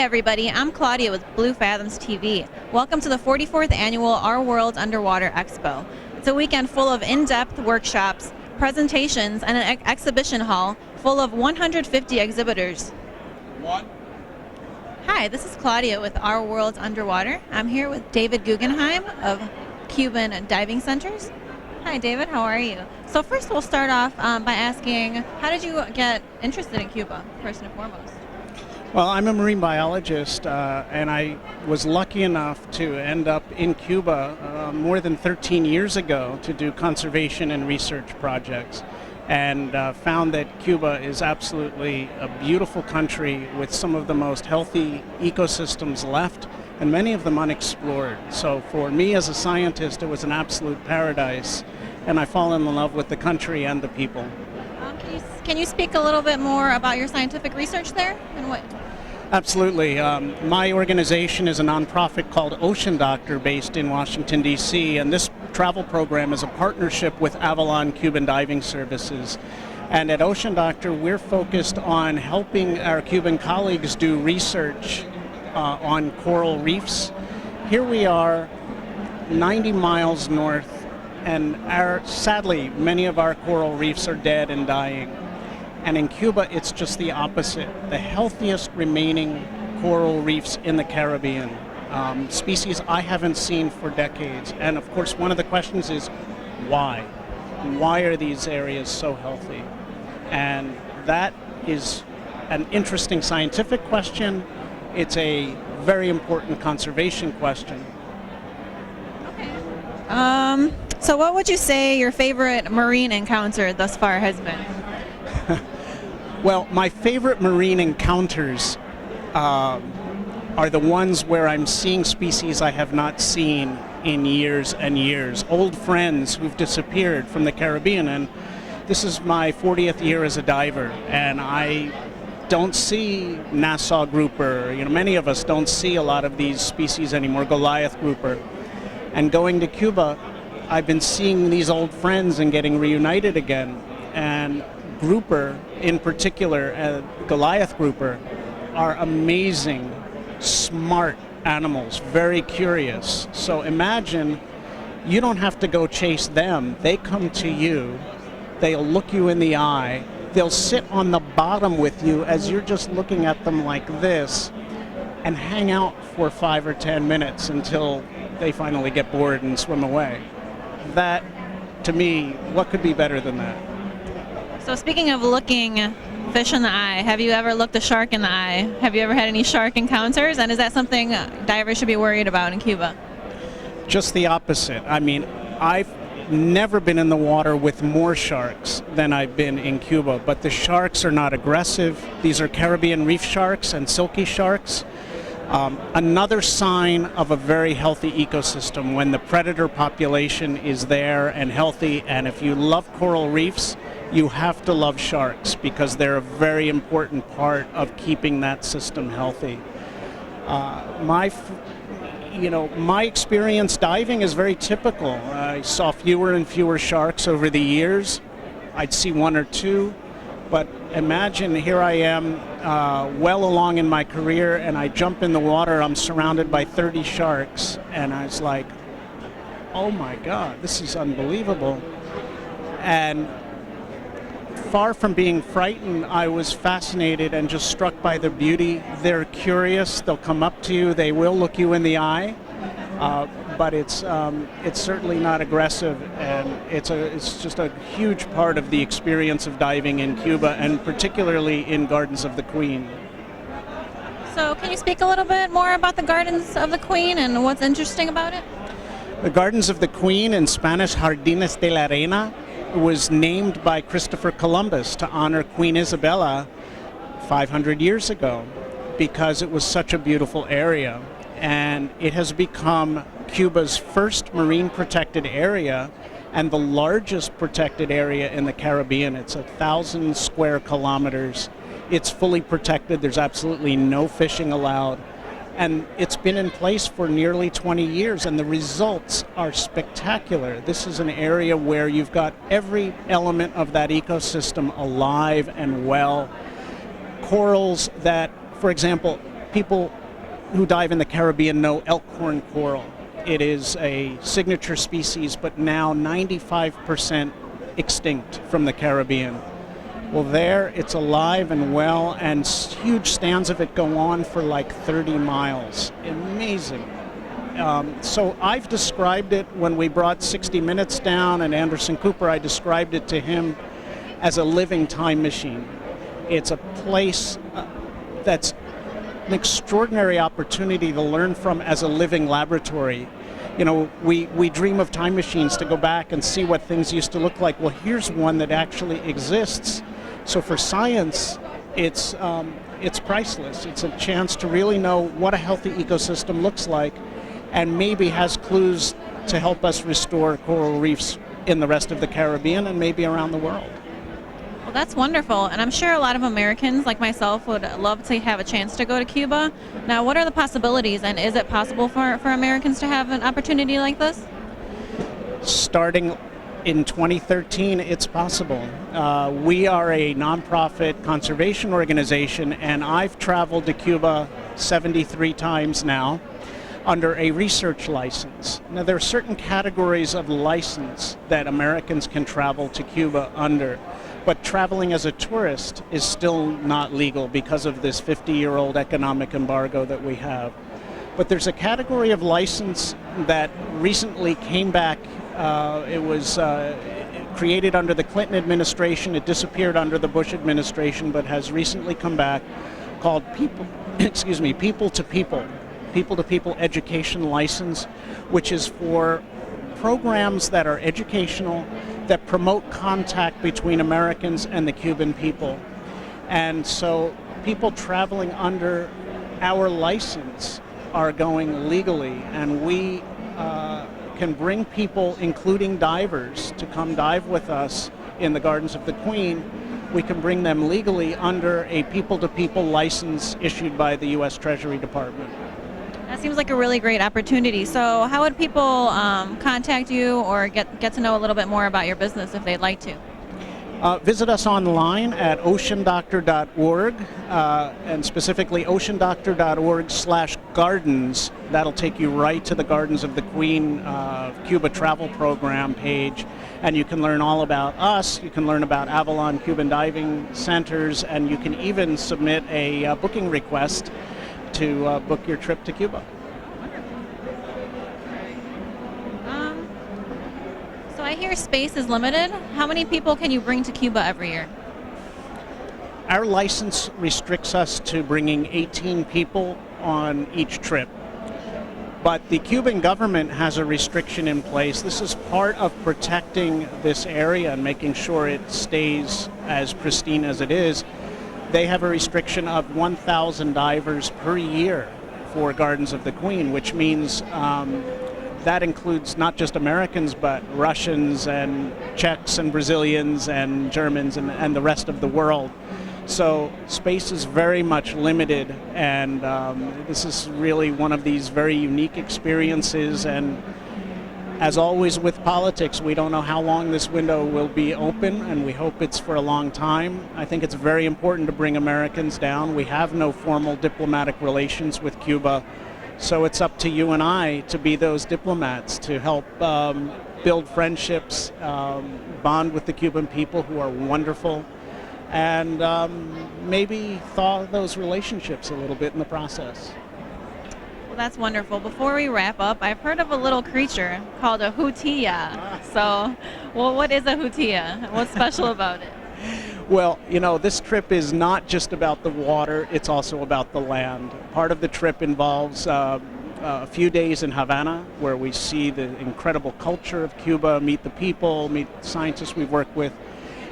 everybody, I'm Claudia with Blue Fathoms TV. Welcome to the 44th Annual Our World Underwater Expo. It's a weekend full of in-depth workshops, presentations, and an exhibition hall full of 150 exhibitors. Hi, this is Claudia with Our World Underwater. I'm here with David Guggenheim of Cuban Diving Centers. Hi David, how are you? So first we'll start off by asking, how did you get interested in Cuba, first and foremost? Well, I'm a marine biologist, and I was lucky enough to end up in Cuba more than 13 years ago to do conservation and research projects, and found that Cuba is absolutely a beautiful country with some of the most healthy ecosystems left, and many of them unexplored. So for me as a scientist, it was an absolute paradise, and I fall in love with the country and the people. Can you speak a little bit more about your scientific research there and what? Absolutely. My organization is a nonprofit called Ocean Doctor based in Washington, D.C., and this travel program is a partnership with Avalon Cuban Diving Services. And at Ocean Doctor, we're focused on helping our Cuban colleagues do research on coral reefs. Here we are 90 miles north, and sadly, many of our coral reefs are dead and dying. And in Cuba, it's just the opposite. The healthiest remaining coral reefs in the Caribbean. Species I haven't seen for decades. And of course, one of the questions is, why? Why are these areas so healthy? And that is an interesting scientific question. It's a very important conservation question. Okay. So what would you say your favorite marine encounter thus far has been? Well, my favorite marine encounters are the ones where I'm seeing species I have not seen in years and years. Old friends who've disappeared from the Caribbean, and this is my 40th year as a diver, and I don't see Nassau grouper. Many of us don't see a lot of these species anymore, Goliath grouper. And going to Cuba, I've been seeing these old friends and getting reunited again. And grouper, in particular, Goliath grouper, are amazing, smart animals, very curious. So imagine you don't have to go chase them. They come to you, they'll look you in the eye, they'll sit on the bottom with you as you're just looking at them like this and hang out for 5 or 10 minutes until they finally get bored and swim away. That, to me, what could be better than that? So speaking of looking fish in the eye, have you ever looked a shark in the eye? Have you ever had any shark encounters? And is that something divers should be worried about in Cuba? Just the opposite. I mean, I've never been in the water with more sharks than I've been in Cuba, but the sharks are not aggressive. These are Caribbean reef sharks and silky sharks. Another sign of a very healthy ecosystem when the predator population is there and healthy, and if you love coral reefs, you have to love sharks because they're a very important part of keeping that system healthy. My experience diving is very typical. I saw fewer and fewer sharks over the years. I'd see one or two, but imagine here I am well along in my career, and I jump in the water, I'm surrounded by 30 sharks, and I was like, oh my God, this is unbelievable. And far from being frightened, I was fascinated and just struck by their beauty. They're curious, they'll come up to you, they will look you in the eye, but it's certainly not aggressive, and it's just a huge part of the experience of diving in Cuba, and particularly in Gardens of the Queen. So can you speak a little bit more about the Gardens of the Queen and what's interesting about it? The Gardens of the Queen, in Spanish Jardines de la Reina, was named by Christopher Columbus to honor Queen Isabella 500 years ago because it was such a beautiful area. And it has become Cuba's first marine protected area and the largest protected area in the Caribbean. It's 1,000 square kilometers. It's fully protected. There's absolutely no fishing allowed. And it's been in place for nearly 20 years, and the results are spectacular. This is an area where you've got every element of that ecosystem alive and well. Corals that, for example, people who dive in the Caribbean know elkhorn coral. It is a signature species, but now 95% extinct from the Caribbean. Well, there it's alive and well, and huge stands of it go on for like 30 miles. Amazing. So I've described it when we brought 60 Minutes down and Anderson Cooper, I described it to him as a living time machine. It's a place that's an extraordinary opportunity to learn from as a living laboratory. You know, we dream of time machines to go back and see what things used to look like. Well, here's one that actually exists. So for science, it's priceless. It's a chance to really know what a healthy ecosystem looks like, and maybe has clues to help us restore coral reefs in the rest of the Caribbean and maybe around the world. Well, that's wonderful, and I'm sure a lot of Americans like myself would love to have a chance to go to Cuba. Now, what are the possibilities, and is it possible for Americans to have an opportunity like this? Starting in 2013, it's possible. We are a nonprofit conservation organization, and I've traveled to Cuba 73 times now under a research license. Now, there are certain categories of license that Americans can travel to Cuba under, but traveling as a tourist is still not legal because of this 50-year-old economic embargo that we have. But there's a category of license that recently came back. It was created under the Clinton administration. It disappeared under the Bush administration, but has recently come back, called people to people education license, which is for programs that are educational, that promote contact between Americans and the Cuban people. And so people traveling under our license are going legally, and we can bring people, including divers, to come dive with us in the Gardens of the Queen. We can bring them legally under a people-to-people license issued by the U.S. Treasury Department. That seems like a really great opportunity. So how would people contact you or get to know a little bit more about your business if they'd like to? Visit us online at oceandoctor.org, and specifically oceandoctor.org/gardens. That'll take you right to the Gardens of the Queen Cuba travel program page, and you can learn all about us. You can learn about Avalon Cuban Diving Centers, and you can even submit a booking request to book your trip to Cuba. So I hear space is limited. How many people can you bring to Cuba every year? Our license restricts us to bringing 18 people on each trip. But the Cuban government has a restriction in place. This is part of protecting this area and making sure it stays as pristine as it is. They have a restriction of 1,000 divers per year for Gardens of the Queen, which means that includes not just Americans, but Russians and Czechs and Brazilians and Germans and the rest of the world. So space is very much limited, and this is really one of these very unique experiences. And as always with politics, we don't know how long this window will be open, and we hope it's for a long time. I think it's very important to bring Americans down. We have no formal diplomatic relations with Cuba, so it's up to you and I to be those diplomats, to help build friendships, bond with the Cuban people, who are wonderful, and maybe thaw those relationships a little bit in the process. Well, that's wonderful. Before we wrap up, I've heard of a little creature called a Hutia. So, well, what is a Hutia? What's special about it? Well, you know, this trip is not just about the water, it's also about the land. Part of the trip involves a few days in Havana, where we see the incredible culture of Cuba, meet the people, meet the scientists we've worked with.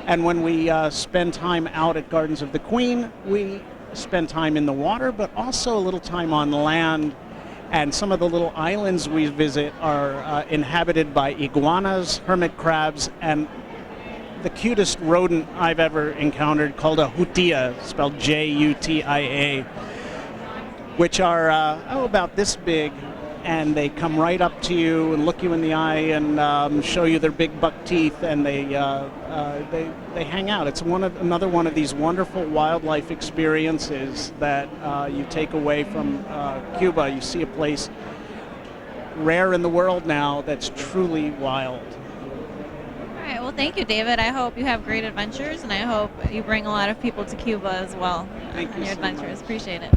And when we spend time out at Gardens of the Queen, we spend time in the water, but also a little time on land. And some of the little islands we visit are inhabited by iguanas, hermit crabs, and the cutest rodent I've ever encountered, called a Hutia, spelled Jutia, which are about this big, and they come right up to you and look you in the eye and show you their big buck teeth, and they hang out. It's another one of these wonderful wildlife experiences that you take away from Cuba. You see a place rare in the world now that's truly wild. All right. Well, thank you, David. I hope you have great adventures, and I hope you bring a lot of people to Cuba as well Thank on you your so adventures. much. Appreciate it.